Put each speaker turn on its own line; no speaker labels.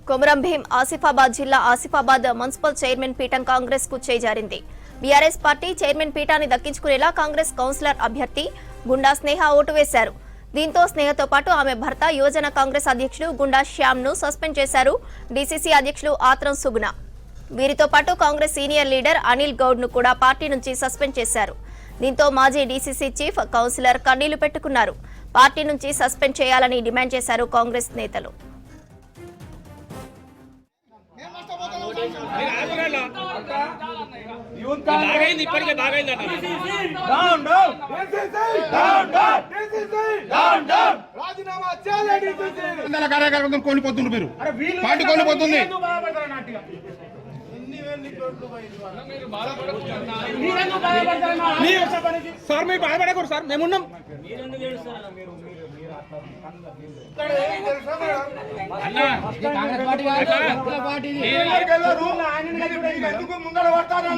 కొమరం భీం ఆసిఫాబాద్ జిల్లా Asifabad municipal chairman పీఠం కాంగ్రెస్ కు చేజారింది. బీఆర్ఎస్ పార్టీ చైర్మన్ పీఠాన్ని దక్కించుకునేలా కాంగ్రెస్ కౌన్సిలర్ అభ్యర్థి గుండా స్నేహ ఓటు వేశారు. దీంతో స్నేహతో పాటు ఆమె భర్త యువజన కాంగ్రెస్ అధ్యక్షుడు గుండా శ్యామ్ ను సస్పెండ్ చేశారు డీసీసీ అధ్యక్షులు ఆత్రం సుగుణ. వీరితో పాటు కాంగ్రెస్ సీనియర్ లీడర్ అనిల్ గౌడ్ ను కూడా పార్టీ నుంచి సస్పెండ్ చేశారు. దీంతో మాజీ డీసీసీ చీఫ్ కౌన్సిలర్ కన్నీళ్లు పెట్టుకున్నారు. పార్టీ నుంచి సస్పెండ్ చేయాలని డిమాండ్ చేశారు కాంగ్రెస్ నేతలు.
కార్యకర్తలు కోల్పోతున్నారు, మీరు పార్టీ కోల్పోతుంది.
సార్ మీరు బాధపడకూడదు సార్, మేమున్నాం.
ముందర పడతారు.